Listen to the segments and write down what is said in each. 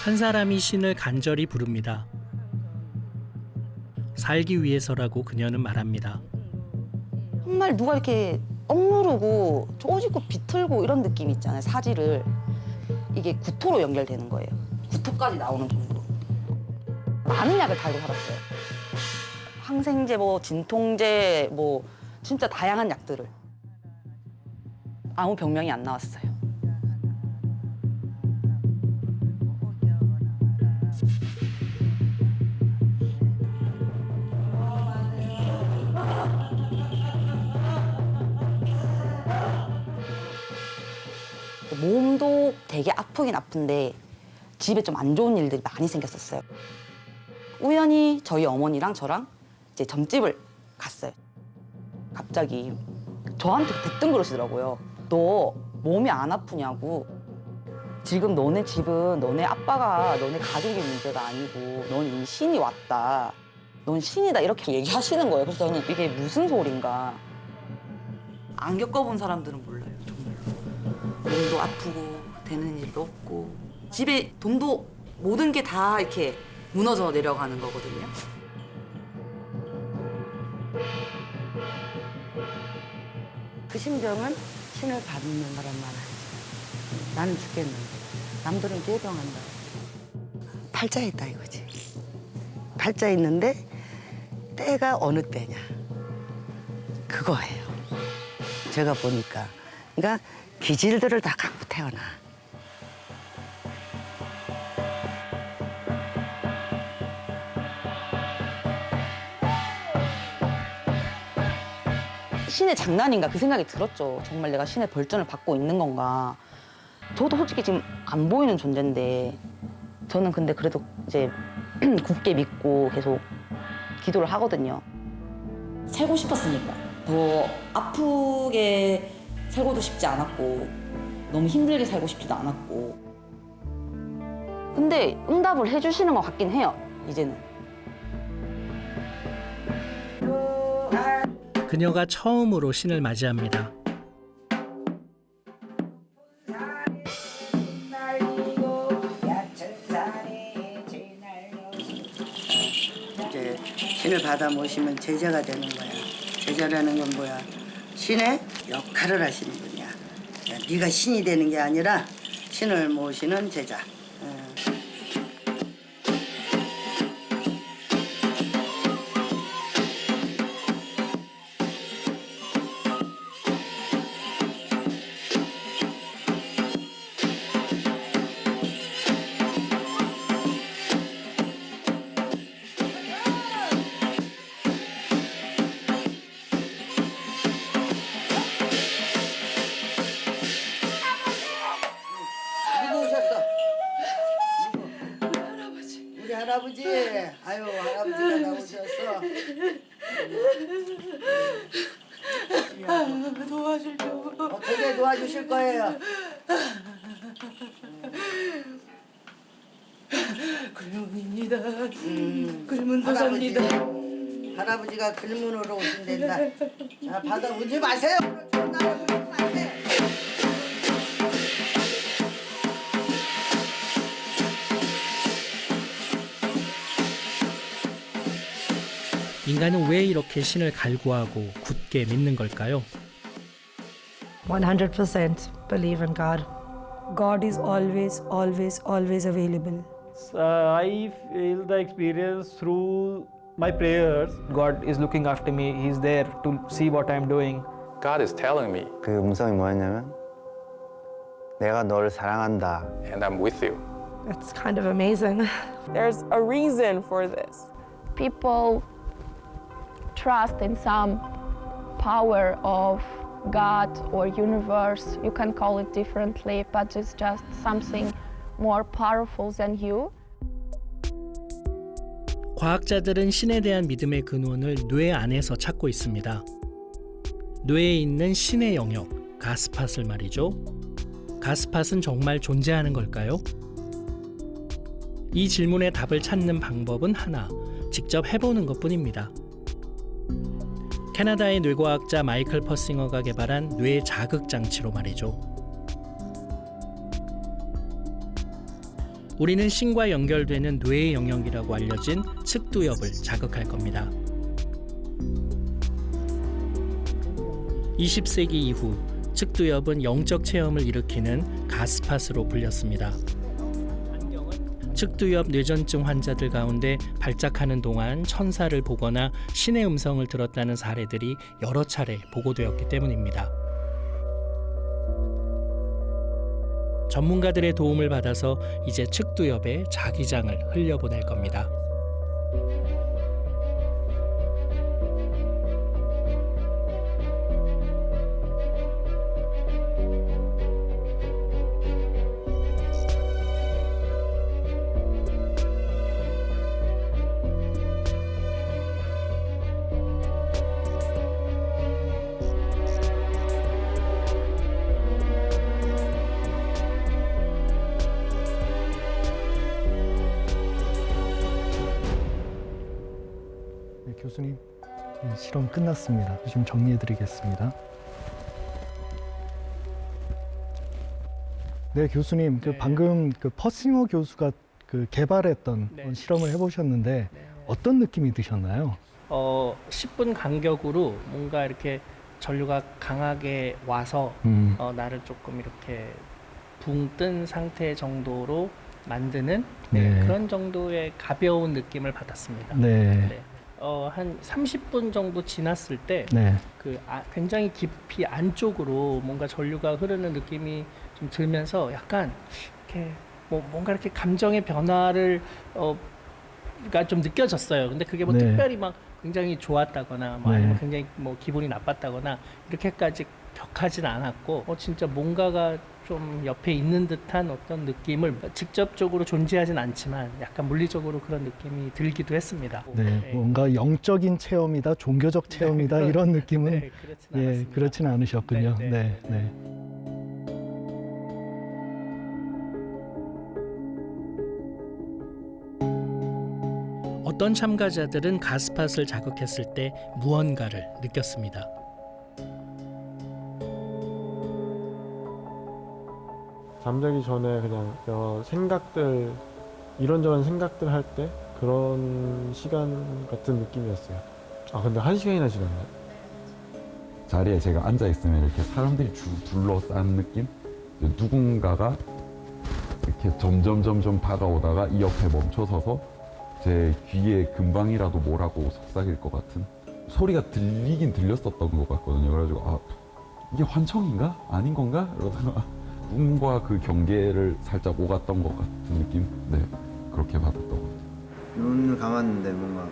한 사람이 신을 간절히 부릅니다. 살기 위해서라고 그녀는 말합니다. 정말 누가 이렇게 억누르고 쪼지고 비틀고 이런 느낌 있잖아요, 사지를. 이게 구토로 연결되는 거예요. 구토까지 나오는 정도로. 많은 약을 달고 살았어요. 항생제, 뭐 진통제, 뭐 진짜 다양한 약들을. 아무 병명이 안 나왔어요. 몸도 되게 아프긴 아픈데 집에 좀 안 좋은 일들이 많이 생겼었어요. 우연히 저희 어머니랑 저랑 이제 점집을 갔어요. 갑자기 저한테 대뜸 그러시더라고요. 너 몸이 안 아프냐고. 지금 너네 집은 너네 아빠가 너네 가족의 문제가 아니고 넌 이미 신이 왔다. 넌 신이다 이렇게 얘기하시는 거예요. 그래서 저는 이게 무슨 소린가. 안 겪어본 사람들은 몰라요. 정말. 몸도 아프고 되는 일도 없고 집에 돈도 모든 게 다 이렇게 무너져 내려가는 거거든요. 그 심정은 신을 받는 사람만 알지. 나는 죽겠는데 남들은 뇌병한다. 팔자에 있다 이거지. 팔자에 있는데 때가 어느 때냐 그거예요. 제가 보니까 그러니까 기질들을 다 갖고 태어나. 신의 장난인가 그 생각이 들었죠. 정말 내가 신의 벌전을 받고 있는 건가. 저도 솔직히 지금 안 보이는 존재인데 저는 근데 그래도 이제 굳게 믿고 계속 기도를 하거든요. 살고 싶었으니까. 더 아프게 살고도 싶지 않았고 너무 힘들게 살고 싶지도 않았고. 근데 응답을 해주시는 것 같긴 해요, 이제는. 그녀가 처음으로 신을 맞이합니다. 이제 신을 받아 모시면 제자가 되는 거야. 제자라는 건 뭐야? 신의 역할을 하시는 분이야. 네가 신이 되는 게 아니라 신을 모시는 제자. 누구 오셨어? 누구? 할아버지. 우리 할아버지. 아유 할아버지가 나오셨어. 도와주려고. 어떻게 도와주실 거예요? 글문입니다. 글문 도사입니다. 할아버지가 글문으로 오신댄다. 자, 받아오지 마세요. 나를 부르면 안 돼. 인간은 왜 이렇게 신을 갈구하고 굳게 믿는 걸까요? 100% believe in God. God is always, always, always available. I feel the experience through my prayers. God is looking after me. He's there to see what I'm doing. God is telling me, 그 음성이 뭐였냐면 내가 너를 사랑한다. and I'm with you. It's kind of amazing. There's a reason for this. People trust in some power of God or universe. You can call it differently, but it's just something more powerful than you. 과학자들은 신에 대한 믿음의 근원을 뇌 안에서 찾고 있습니다. 뇌에 있는 신의 영역, 가스팟을 말이죠. 가스팟은 정말 존재하는 걸까요? 이 질문의 답을 찾는 방법은 하나, 직접 해보는 것뿐입니다. 캐나다의 뇌과학자 마이클 퍼싱어가 개발한 뇌 자극 장치로 말이죠. 우리는 신과 연결되는 뇌의 영역이라고 알려진 측두엽을 자극할 겁니다. 20세기 이후 측두엽은 영적 체험을 일으키는 가스팟으로 불렸습니다. 측두엽 뇌전증 환자들 가운데 발작하는 동안 천사를 보거나 신의 음성을 들었다는 사례들이 여러 차례 보고되었기 때문입니다. 전문가들의 도움을 받아서 이제 측두엽에 자기장을 흘려보낼 겁니다. 교수님, 실험 끝났습니다. 지금 정리해드리겠습니다. 네, 교수님, 네. 방금 퍼싱어 교수가 개발했던 네. 실험을 해보셨는데 어떤 느낌이 드셨나요? 10분 간격으로 뭔가 이렇게 전류가 강하게 와서 나를 조금 이렇게 붕 뜬 상태 정도로 만드는 네. 그런 정도의 가벼운 느낌을 받았습니다. 네. 한 30분 정도 지났을 때 네. 굉장히 깊이 안쪽으로 뭔가 전류가 흐르는 느낌이 좀 들면서 약간 이렇게 뭔가 이렇게 감정의 변화를 가 좀 느껴졌어요. 근데 그게 뭐 네. 특별히 막 굉장히 좋았다거나 뭐 네. 아니면 굉장히 뭐 기분이 나빴다거나 이렇게까지 격하진 않았고 진짜 뭔가가 좀 옆에 있는 듯한 어떤 느낌을 직접적으로 존재하진 않지만 약간 물리적으로 그런 느낌이 들기도 했습니다. 네, 뭔가 영적인 체험이다, 종교적 체험이다 이런 느낌은 그렇진 않으셨군요. 네. 어떤 참가자들은 가스팟을 자극했을 때 무언가를 느꼈습니다. 잠자기 전에 그냥 생각들, 이런저런 생각들 할 때 그런 시간 같은 느낌이었어요. 근데 1시간이나 지났네. 자리에 제가 앉아있으면 이렇게 사람들이 둘러싼 느낌? 누군가가 이렇게 점점 다가오다가 이 옆에 멈춰서서 제 귀에 금방이라도 뭐라고 속삭일 것 같은 소리가 들리긴 들렸었던 것 같거든요. 그래가지고 이게 환청인가? 아닌 건가? 이러다가 꿈과 그 경계를 살짝 오갔던 것 같은 느낌? 네, 그렇게 받았던 것 같아요. 눈을 감았는데 뭔가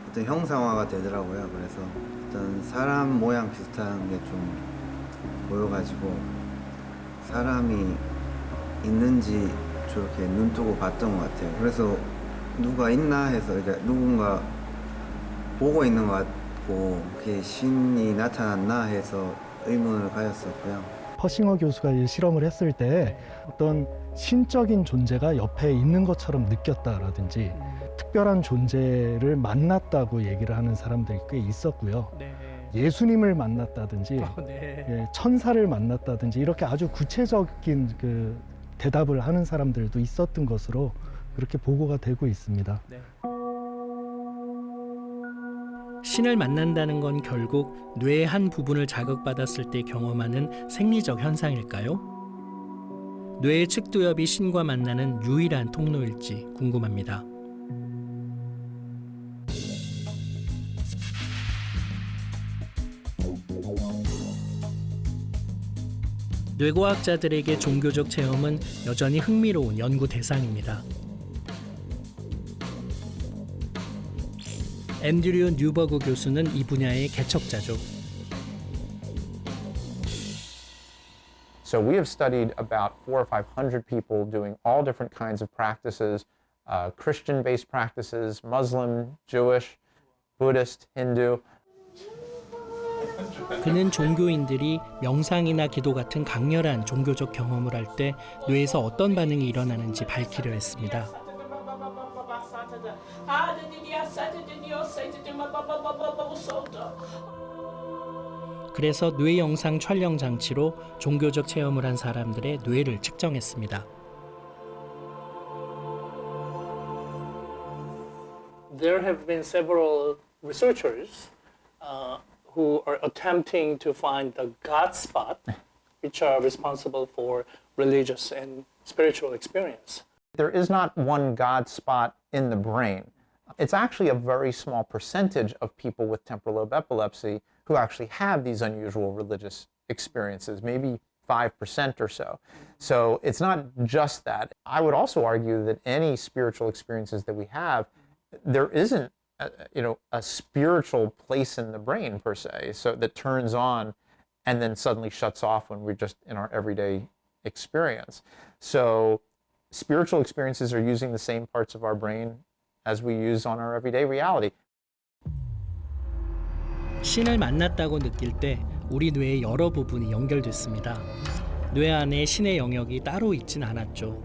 어떤 형상화가 되더라고요. 그래서 어떤 사람 모양 비슷한 게 좀 보여가지고 사람이 있는지 저렇게 눈 뜨고 봤던 것 같아요. 그래서 누가 있나 해서 그러니까 누군가 보고 있는 것 같고 그게 신이 나타났나 해서 의문을 가졌었고요. 퍼싱어 교수가 이 실험을 했을 때 어떤 신적인 존재가 옆에 있는 것처럼 느꼈다라든지 특별한 존재를 만났다고 얘기를 하는 사람들이 꽤 있었고요. 예수님을 만났다든지 천사를 만났다든지 이렇게 아주 구체적인 대답을 하는 사람들도 있었던 것으로 그렇게 보고가 되고 있습니다. 신을 만난다는 건 결국 뇌의 한 부분을 자극받았을 때 경험하는 생리적 현상일까요? 뇌의 측두엽이 신과 만나는 유일한 통로일지 궁금합니다. 뇌과학자들에게 종교적 체험은 여전히 흥미로운 연구 대상입니다. 앤드류 뉴버그 교수는 이 분야의 개척자죠. So we have studied about 400 or 500 people doing all different kinds of practices, Christian-based practices, Muslim, Jewish, Buddhist, Hindu. 그는 종교인들이 명상이나 기도 같은 강렬한 종교적 경험을 할 때 뇌에서 어떤 반응이 일어나는지 밝히려 했습니다. 그래서 뇌 영상 촬영 장치로 종교적 체험을 한 사람들의 뇌를 측정했습니다. there have been several researchers who are attempting to find the God spot, which are responsible for religious and spiritual experience. There is not one God spot in the brain. It's actually a very small percentage of people with temporal lobe epilepsy who actually have these unusual religious experiences, maybe 5% or so. So it's not just that. I would also argue that any spiritual experiences that we have, there isn't a spiritual place in the brain per se, so that turns on and then suddenly shuts off when we're just in our everyday experience. So spiritual experiences are using the same parts of our brain as we use on our everyday reality. 신을 만났다고 느낄 때 우리 뇌의 여러 부분이 연결됐습니다. 뇌 안에 신의 영역이 따로 있진 않았죠.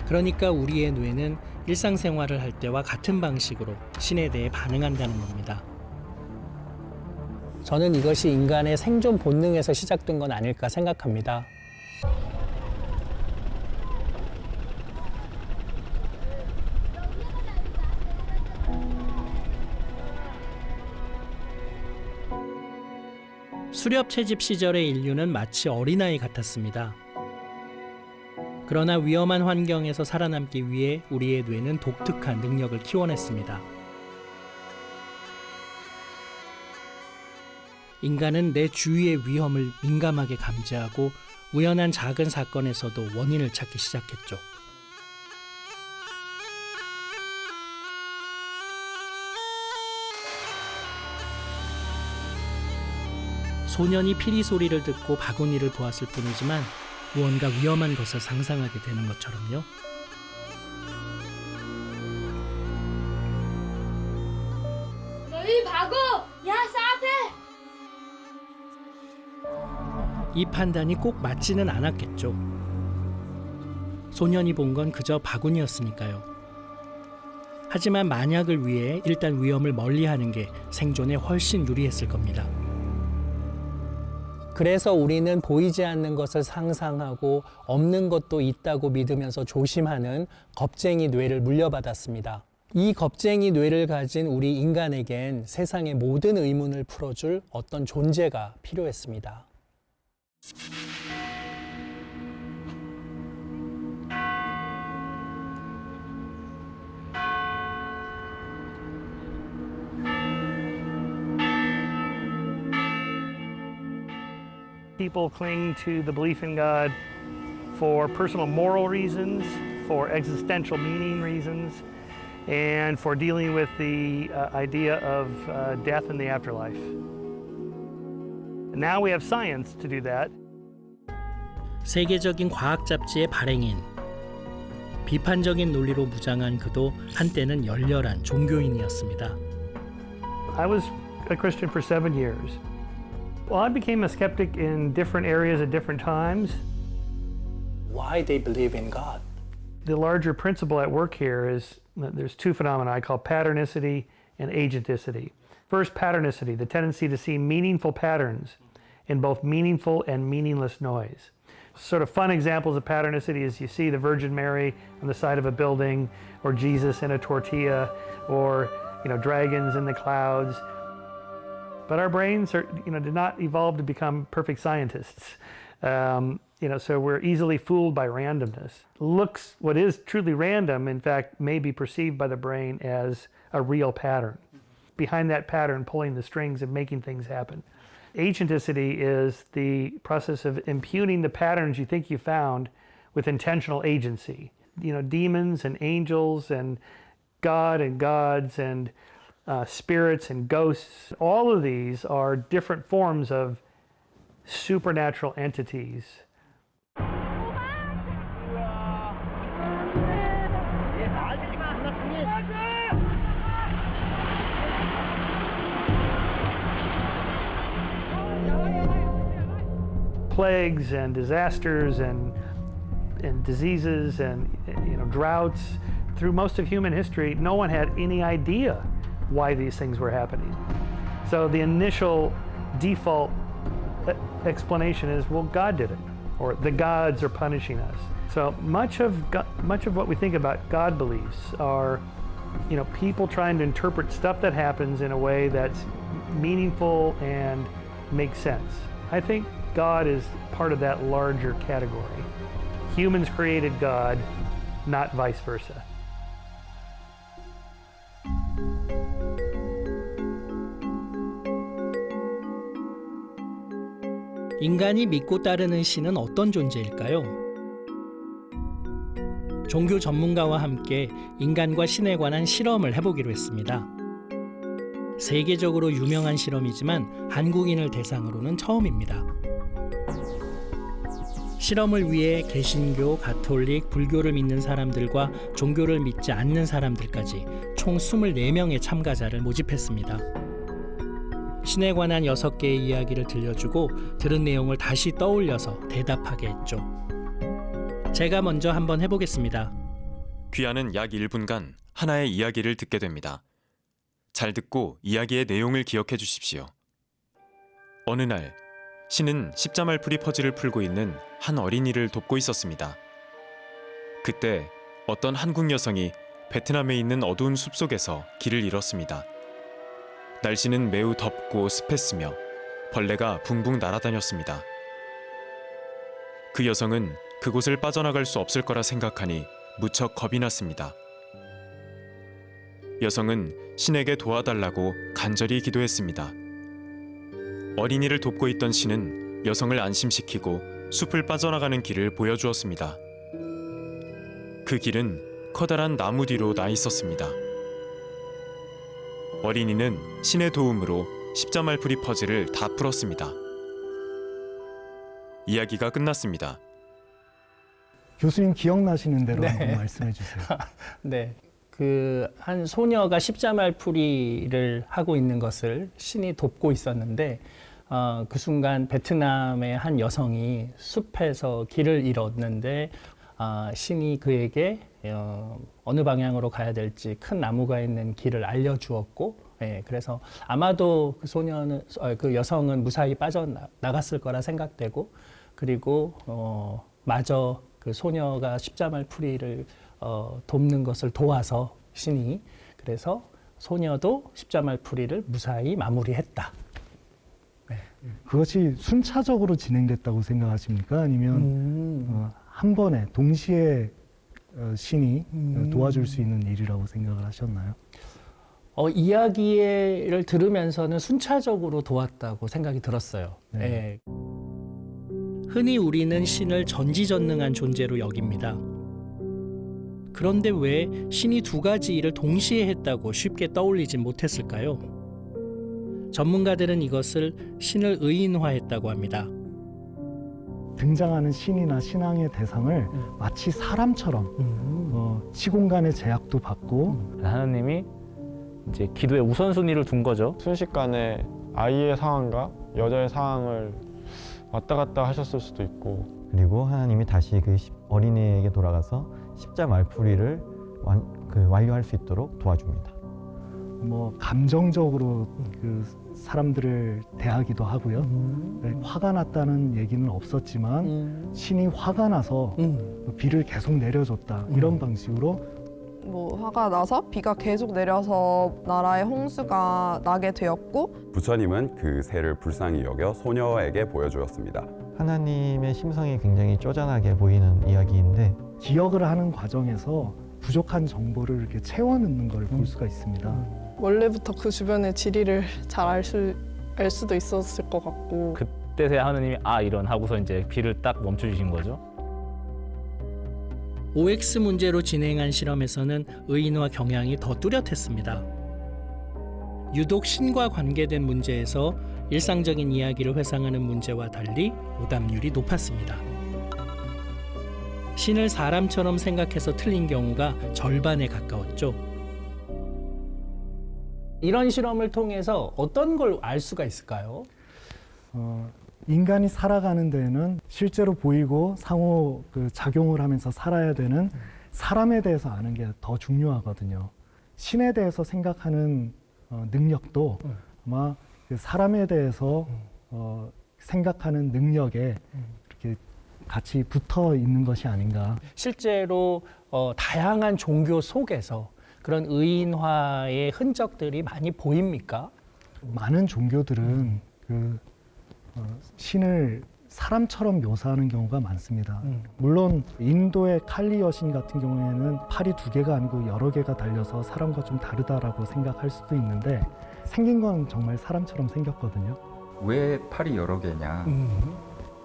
그러니까 우리의 뇌는 일상생활을 할 때와 같은 방식으로 신에 대해 반응한다는 겁니다. 저는 이것이 인간의 생존 본능에서 시작된 건 아닐까 생각합니다. 수렵 채집 시절의 인류는 마치 어린아이 같았습니다. 그러나 위험한 환경에서 살아남기 위해 우리의 뇌는 독특한 능력을 키워냈습니다. 인간은 내 주위의 위험을 민감하게 감지하고 우연한 작은 사건에서도 원인을 찾기 시작했죠. 소년이 피리 소리를 듣고 바구니를 보았을 뿐이지만 무언가 위험한 것을 상상하게 되는 것처럼요. 너희 바보! 야, 싸대! 이 판단이 꼭 맞지는 않았겠죠. 소년이 본 건 그저 바구니였으니까요. 하지만 만약을 위해 일단 위험을 멀리하는 게 생존에 훨씬 유리했을 겁니다. 그래서 우리는 보이지 않는 것을 상상하고 없는 것도 있다고 믿으면서 조심하는 겁쟁이 뇌를 물려받았습니다. 이 겁쟁이 뇌를 가진 우리 인간에겐 세상의 모든 의문을 풀어줄 어떤 존재가 필요했습니다. People cling to the belief in God for personal moral reasons, for existential meaning reasons, and for dealing with the idea of death and the afterlife. Now we have science to do that. 세계적인 과학 잡지의 발행인, 비판적인 논리로 무장한 그도 한때는 열렬한 종교인이었습니다. I was a Christian for 7 years. Well, I became a skeptic in different areas at different times. Why they believe in God? The larger principle at work here is that there's two phenomena I call patternicity and agenticity. First, patternicity, the tendency to see meaningful patterns in both meaningful and meaningless noise. Sort of fun examples of patternicity is you see the Virgin Mary on the side of a building, or Jesus in a tortilla, or dragons in the clouds. But our brains are, did not evolve to become perfect scientists. So we're easily fooled by randomness. What is truly random, in fact, may be perceived by the brain as a real pattern. Behind that pattern, pulling the strings and making things happen. Agenticity is the process of imputing the patterns you think you found with intentional agency. Demons and angels and God and gods and spirits and ghosts, all of these are different forms of supernatural entities. Plagues and disasters and diseases and droughts. Through most of human history, no one had any idea why these things were happening. So the initial default explanation is, well, God did it, or the gods are punishing us. So much of what we think about God beliefs are you know, people trying to interpret stuff that happens in a way that's meaningful and makes sense. I think God is part of that larger category. Humans created God, not vice versa. 인간이 믿고 따르는 신은 어떤 존재일까요? 종교 전문가와 함께 인간과 신에 관한 실험을 해보기로 했습니다. 세계적으로 유명한 실험이지만 한국인을 대상으로는 처음입니다. 실험을 위해 개신교, 가톨릭, 불교를 믿는 사람들과 종교를 믿지 않는 사람들까지 총 24명의 참가자를 모집했습니다. 신에 관한 6개의 이야기를 들려주고 들은 내용을 다시 떠올려서 대답하게 했죠. 제가 먼저 한번 해보겠습니다. 귀하는 약 1분간 하나의 이야기를 듣게 됩니다. 잘 듣고 이야기의 내용을 기억해 주십시오. 어느 날 신은 십자말풀이 퍼즐을 풀고 있는 한 어린이를 돕고 있었습니다. 그때 어떤 한국 여성이 베트남에 있는 어두운 숲속에서 길을 잃었습니다. 날씨는 매우 덥고 습했으며 벌레가 붕붕 날아다녔습니다. 그 여성은 그곳을 빠져나갈 수 없을 거라 생각하니 무척 겁이 났습니다. 여성은 신에게 도와달라고 간절히 기도했습니다. 어린이를 돕고 있던 신은 여성을 안심시키고 숲을 빠져나가는 길을 보여주었습니다. 그 길은 커다란 나무 뒤로 나 있었습니다. 어린이는 신의 도움으로 십자말풀이 퍼즐을 다 풀었습니다. 이야기가 끝났습니다. 교수님 기억나시는 대로 네. 한번 말씀해 주세요. 네. 그 한 소녀가 십자말풀이를 하고 있는 것을 신이 돕고 있었는데 그 순간 베트남의 한 여성이 숲에서 길을 잃었는데 신이 그에게 어느 방향으로 가야 될지 큰 나무가 있는 길을 알려주었고, 그래서 아마도 그 소녀는 그 여성은 무사히 빠져나갔을 거라 생각되고, 그리고 마저 그 소녀가 십자말풀이를 돕는 것을 도와서 신이, 그래서 소녀도 십자말풀이를 무사히 마무리했다. 네. 그것이 순차적으로 진행됐다고 생각하십니까? 아니면 한 번에 동시에 신이 도와줄 수 있는 일이라고 생각을 하셨나요? 이야기를 들으면서는 순차적으로 도왔다고 생각이 들었어요. 네. 흔히 우리는 신을 전지전능한 존재로 여깁니다. 그런데 왜 신이 두 가지 일을 동시에 했다고 쉽게 떠올리진 못했을까요? 전문가들은 이것을 신을 의인화했다고 합니다. 등장하는 신이나 신앙의 대상을 마치 사람처럼 시공간의 제약도 받고 하나님이 이제 기도의 우선순위를 둔 거죠. 순식간에 아이의 상황과 여자의 상황을 왔다 갔다 하셨을 수도 있고, 그리고 하나님이 다시 그 어린이에게 돌아가서 십자말풀이를 완료할 수 있도록 도와줍니다. 뭐 감정적으로 그 사람들을 대하기도 하고요. 화가 났다는 얘기는 없었지만 신이 화가 나서 비를 계속 내려줬다, 이런 방식으로 뭐 화가 나서 비가 계속 내려서 나라에 홍수가 나게 되었고, 부처님은 그 새를 불쌍히 여겨 소녀에게 보여주었습니다. 하나님의 심성이 굉장히 쪼잔하게 보이는 이야기인데, 기억을 하는 과정에서 부족한 정보를 이렇게 채워 넣는 걸 볼 수가 있습니다. 원래부터 그 주변의 지리를 잘 알 수도 있었을 것 같고, 그때서야 하느님이 이런 하고서 이제 비를 딱 멈춰주신 거죠. OX 문제로 진행한 실험에서는 의인화 경향이 더 뚜렷했습니다. 유독 신과 관계된 문제에서 일상적인 이야기를 회상하는 문제와 달리 오답률이 높았습니다. 신을 사람처럼 생각해서 틀린 경우가 절반에 가까웠죠. 이런 실험을 통해서 어떤 걸 알 수가 있을까요? 인간이 살아가는 데에는 실제로 보이고 상호 작용을 하면서 살아야 되는 사람에 대해서 아는 게 더 중요하거든요. 신에 대해서 생각하는 능력도 아마 그 사람에 대해서 생각하는 능력에 이렇게 같이 붙어 있는 것이 아닌가. 실제로 다양한 종교 속에서 그런 의인화의 흔적들이 많이 보입니까? 많은 종교들은 신을 사람처럼 묘사하는 경우가 많습니다. 물론 인도의 칼리 여신 같은 경우에는 팔이 2개가 아니고 여러 개가 달려서 사람과 좀 다르다라고 생각할 수도 있는데 생긴 건 정말 사람처럼 생겼거든요. 왜 팔이 여러 개냐?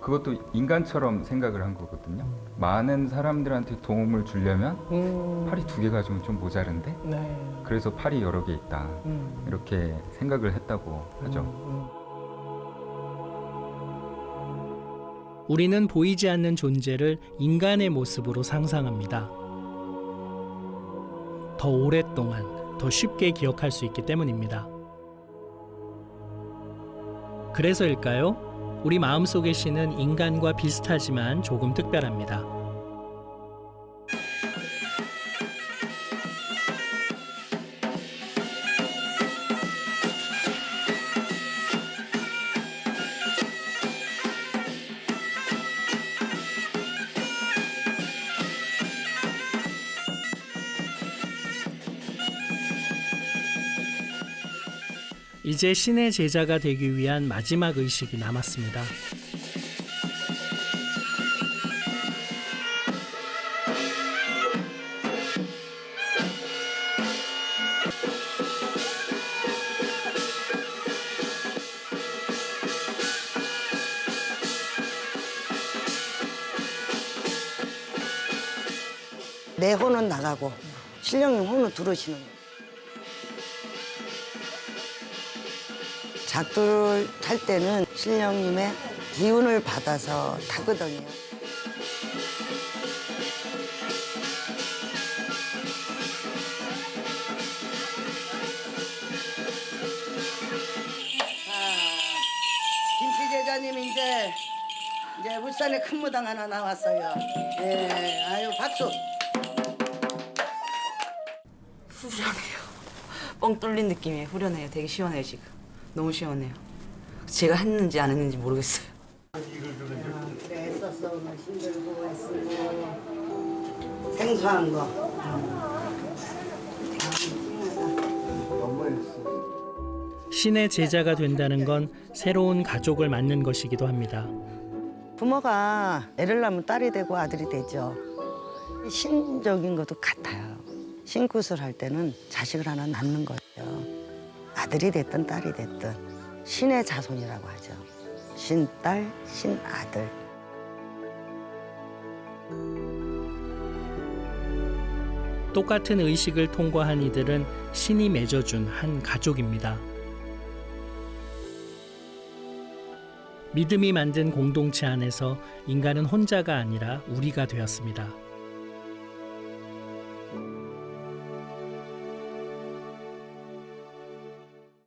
그것도 인간처럼 생각을 한 거거든요. 많은 사람들한테 도움을 주려면 팔이 2개 가지고는 좀 모자른데 그래서 팔이 여러 개 있다. 이렇게 생각을 했다고 하죠. 우리는 보이지 않는 존재를 인간의 모습으로 상상합니다. 더 오랫동안, 더 쉽게 기억할 수 있기 때문입니다. 그래서일까요? 우리 마음속의 신은 인간과 비슷하지만 조금 특별합니다. 이제 신의 제자가 되기 위한 마지막 의식이 남았습니다. 내 혼은 나가고 신령님 혼은 들어오시는 거예요. 작두를 탈 때는 신령님의 기운을 받아서 타거든요. 김씨 제자님 이제 울산에 큰 무당 하나 나왔어요. 예, 아유 박수. 후련해요. 뻥 뚫린 느낌이에요. 후련해요. 되게 시원해요 지금. 너무 시원해요. 제가 했는지 안 했는지 모르겠어요. 그래 했었어. 오늘 힘들고 했으고 생소한 거. 신의 제자가 된다는 건 새로운 가족을 만난 것이기도 합니다. 부모가 애를 낳으면 딸이 되고 아들이 되죠. 신적인 것도 같아요. 신굿을 할 때는 자식을 하나 낳는 거예요. 아들이 됐든 딸이 됐든 신의 자손이라고 하죠. 신딸, 신아들. 똑같은 의식을 통과한 이들은 신이 맺어준 한 가족입니다. 믿음이 만든 공동체 안에서 인간은 혼자가 아니라 우리가 되었습니다.